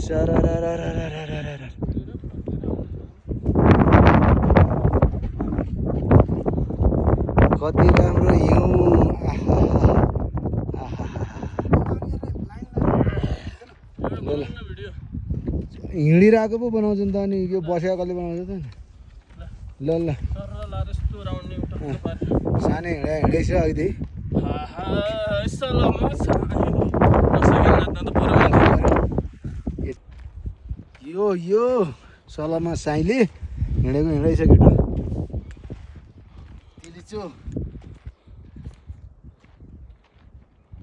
सरररररररररर। कति राम्रो हिउँ। हिँडिरहेको पो बनाउँछ नि त अनि यो बसेको कसले बनाउँछ त नि। ल ल सानो हिँडेछ अघि यो सलमा साईले हिँडेको हिँडेछ केटा।